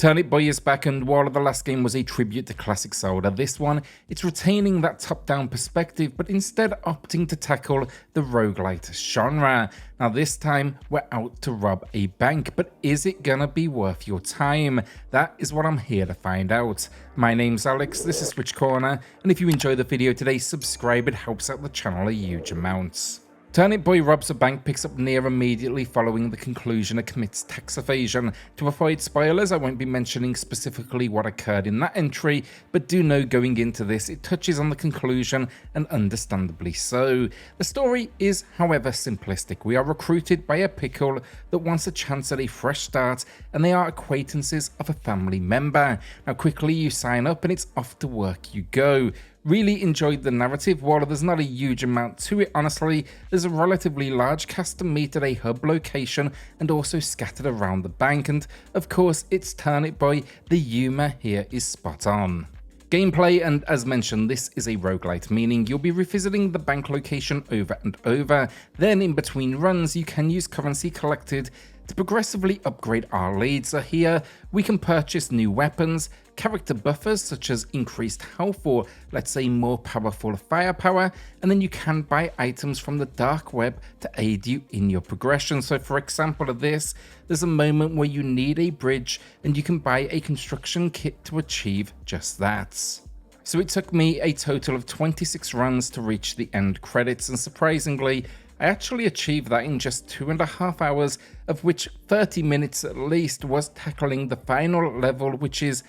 Turnip Boy is back, and while the last game was a tribute to classic Zelda, this one, it's retaining that top-down perspective, but instead opting to tackle the roguelite genre. Now this time, we're out to rob a bank, but is it gonna be worth your time? That is what I'm here to find out. My name's Alex, this is SwitchCorner, and if you enjoy the video today, subscribe, it helps out the channel a huge amount. Turnip Boy robs a bank, picks up near immediately following the conclusion and commits tax evasion. To avoid spoilers, I won't be mentioning specifically what occurred in that entry, but do know going into this it touches on the conclusion, and understandably so. The story is, however, simplistic. We are recruited by a pickle that wants a chance at a fresh start, and they are acquaintances of a family member. Now quickly you sign up and it's off to work you go. Really enjoyed the narrative. While there's not a huge amount to it, honestly, there's a relatively large cast to meet at a hub location and also scattered around the bank, and of course it's Turnip Boy, the humour here is spot on. Gameplay, and as mentioned, this is a roguelite, meaning you'll be revisiting the bank location over and over. Then in between runs you can use currency collected to progressively upgrade our lead. So here we can purchase new weapons, character buffers such as increased health or let's say more powerful firepower, and then you can buy items from the dark web to aid you in your progression. So for example of this, there's a moment where you need a bridge and you can buy a construction kit to achieve just that. So it took me a total of 26 runs to reach the end credits, and surprisingly I actually achieved that in just 2.5 hours, of which 30 minutes at least was tackling the final level, which is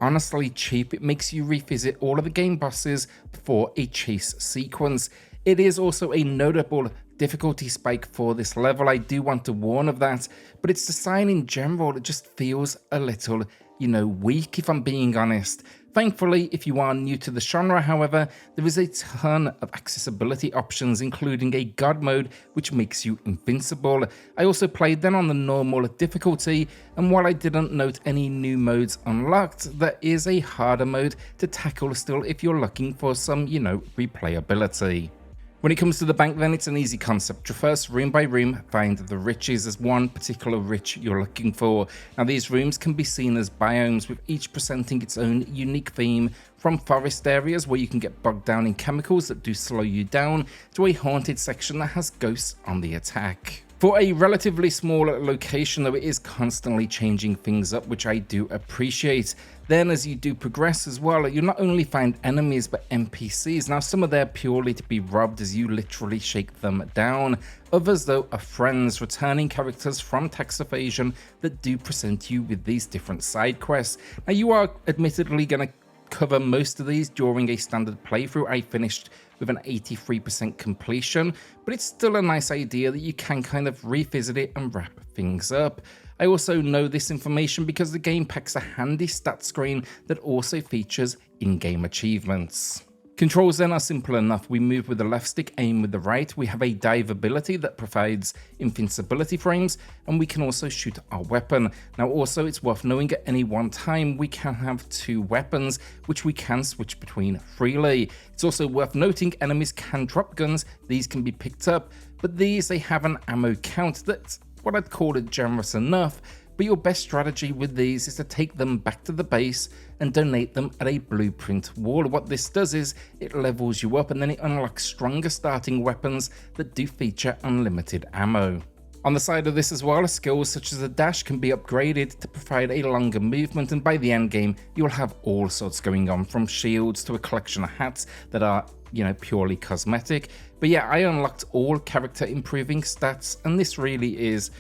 honestly cheap. It makes you revisit all of the game bosses before a chase sequence. It is also a notable difficulty spike for this level, I do want to warn of that, but its design in general, it just feels a little, weak if I'm being honest. Thankfully, if you are new to the genre, however, there is a ton of accessibility options, including a god mode, which makes you invincible. I also played them on the normal difficulty, and while I didn't note any new modes unlocked, there is a harder mode to tackle still if you're looking for some, replayability. When it comes to the bank then, it's an easy concept. Traverse room by room, find the riches. There's one particular rich you're looking for. Now these rooms can be seen as biomes, with each presenting its own unique theme, from forest areas where you can get bogged down in chemicals that do slow you down, to a haunted section that has ghosts on the attack. For a relatively small location though, it is constantly changing things up, which I do appreciate. Then as you do progress as well, you'll not only find enemies but NPCs. Now some are there purely to be robbed as you literally shake them down. Others though are friends, returning characters from tax evasion that do present you with these different side quests. Now you are admittedly going to cover most of these during a standard playthrough. I finished with an 83% completion, but it's still a nice idea that you can kind of revisit it and wrap things up. I also know this information because the game packs a handy stat screen that also features in-game achievements. Controls then are simple enough. We move with the left stick, aim with the right. We have a dive ability that provides invincibility frames, and we can also shoot our weapon. Now also it's worth knowing at any one time we can have 2 weapons which we can switch between freely. It's also worth noting enemies can drop guns, these can be picked up, but they have an ammo count that's what I'd call it generous enough. But your best strategy with these is to take them back to the base and donate them at a blueprint wall. What this does is it levels you up, and then it unlocks stronger starting weapons that do feature unlimited ammo. On the side of this as well, skills such as a dash can be upgraded to provide a longer movement, and by the end game you'll have all sorts going on, from shields to a collection of hats that are purely cosmetic. But yeah, I unlocked all character improving stats, and this really is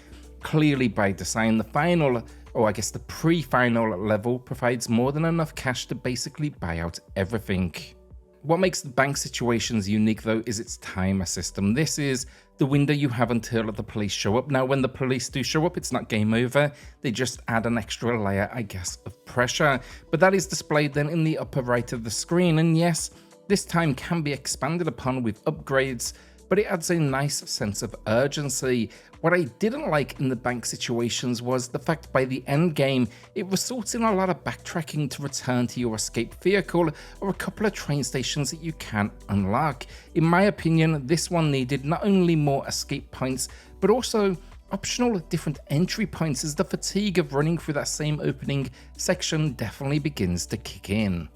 clearly by design. The final, or I guess the pre-final level, provides more than enough cash to basically buy out everything. What makes the bank situations unique though is its timer system. This is the window you have until the police show up. Now when the police do show up, it's not game over, they just add an extra layer, I guess, of pressure. But that is displayed then in the upper right of the screen, and yes, this time can be expanded upon with upgrades, but it adds a nice sense of urgency. What I didn't like in the bank situations was the fact by the end game, it results in a lot of backtracking to return to your escape vehicle or a couple of train stations that you can unlock. In my opinion, this one needed not only more escape points, but also optional different entry points as the fatigue of running through that same opening section definitely begins to kick in.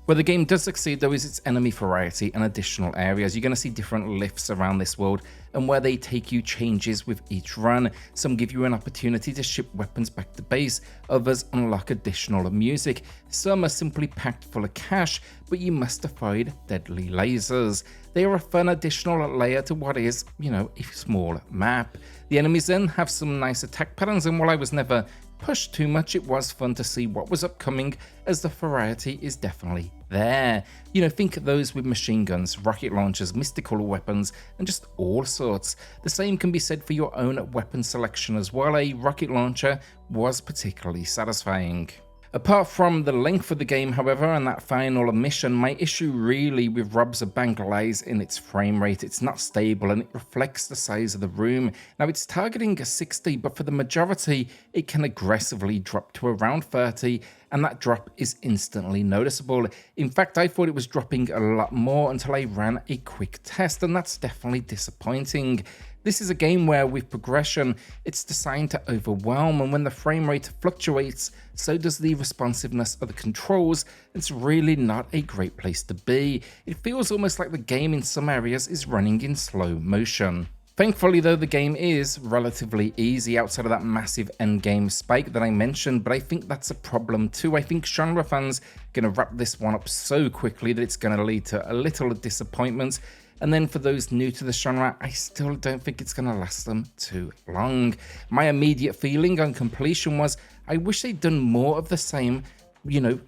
Where the game does succeed though is its enemy variety and additional areas. You're going to see different lifts around this world, and where they take you changes with each run. Some give you an opportunity to ship weapons back to base, others unlock additional music, some are simply packed full of cash, but you must avoid deadly lasers. They are a fun additional layer to what is, a small map. The enemies then have some nice attack patterns, and while I was never pushed too much, it was fun to see what was upcoming, as the variety is definitely there. Think of those with machine guns, rocket launchers, mystical weapons, and just all sorts. The same can be said for your own weapon selection as well. A rocket launcher was particularly satisfying. Apart from the length of the game, however, and that final mission, my issue really with Robs a Bank lies in its frame rate. It's not stable and it reflects the size of the room. Now it's targeting a 60, but for the majority, it can aggressively drop to around 30, and that drop is instantly noticeable. In fact, I thought it was dropping a lot more until I ran a quick test, and that's definitely disappointing. This is a game where, with progression, it's designed to overwhelm, and when the frame rate fluctuates, so does the responsiveness of the controls. It's really not a great place to be. It feels almost like the game in some areas is running in slow motion. Thankfully though, the game is relatively easy outside of that massive endgame spike that I mentioned, but I think that's a problem too. I think genre fans are going to wrap this one up so quickly that it's going to lead to a little disappointment. And then for those new to the genre, I still don't think it's going to last them too long. My immediate feeling on completion was, I wish they'd done more of the same,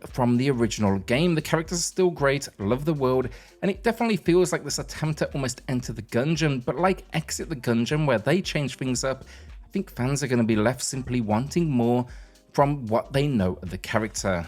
from the original game. The characters are still great, love the world, and it definitely feels like this attempt to almost enter the gungeon, but like Exit the Gungeon, where they change things up, I think fans are going to be left simply wanting more from what they know of the character.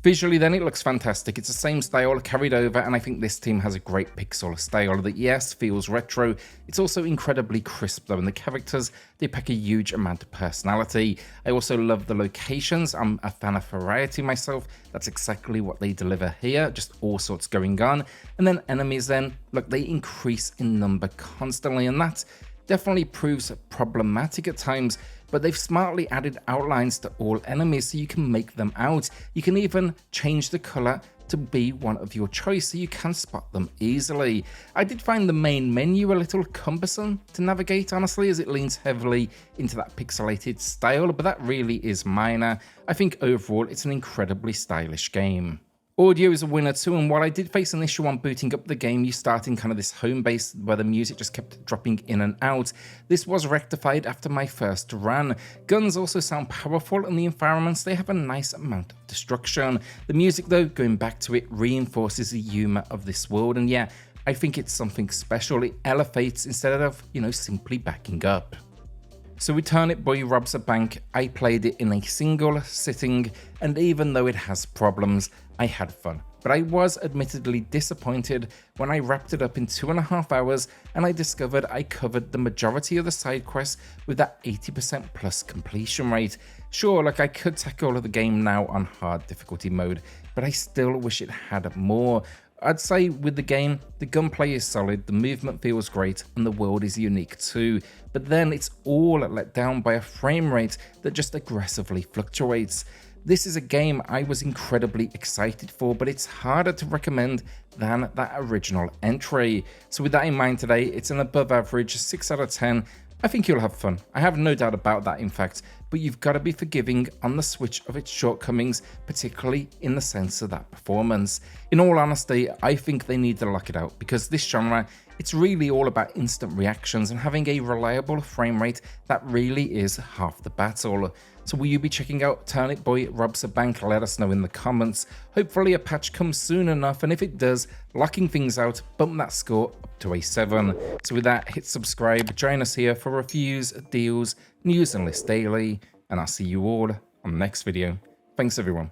Visually then, it looks fantastic. It's the same style carried over, and I think this team has a great pixel style that, yes, feels retro. It's also incredibly crisp though, and the characters, they pack a huge amount of personality. I also love the locations. I'm a fan of variety myself. That's exactly what they deliver here, just all sorts going on. And then enemies then, look, they increase in number constantly, and that definitely proves problematic at times, but they've smartly added outlines to all enemies so you can make them out. You can even change the color to be one of your choice so you can spot them easily. I did find the main menu a little cumbersome to navigate, honestly, as it leans heavily into that pixelated style, but that really is minor. I think overall it's an incredibly stylish game. Audio is a winner too, and while I did face an issue on booting up the game, you start in kind of this home base where the music just kept dropping in and out. This was rectified after my first run. Guns also sound powerful, and the environments, they have a nice amount of destruction. The music though, going back to it, reinforces the humor of this world, and yeah, I think it's something special. It elevates instead of, simply backing up. So with Turnip Boy Robs a Bank, I played it in a single sitting, and even though it has problems, I had fun. But I was admittedly disappointed when I wrapped it up in 2.5 hours and I discovered I covered the majority of the side quests with that 80% plus completion rate. Sure, I could tackle the game now on hard difficulty mode, but I still wish it had more. I'd say with the game, the gunplay is solid, the movement feels great, and the world is unique too. But then it's all let down by a frame rate that just aggressively fluctuates. This is a game I was incredibly excited for, but it's harder to recommend than that original entry. So with that in mind today, it's an above average 6 out of 10. I think you'll have fun. I have no doubt about that, in fact, but you've got to be forgiving on the Switch of its shortcomings, particularly in the sense of that performance. In all honesty, I think they need to lock it out, because this genre, it's really all about instant reactions, and having a reliable frame rate, that really is half the battle. So will you be checking out Turnip Boy Robs a Bank? Let us know in the comments. Hopefully a patch comes soon enough, and if it does, locking things out, bump that score up to a 7. So with that, hit subscribe, join us here for reviews, deals, news and lists daily, and I'll see you all on the next video. Thanks everyone.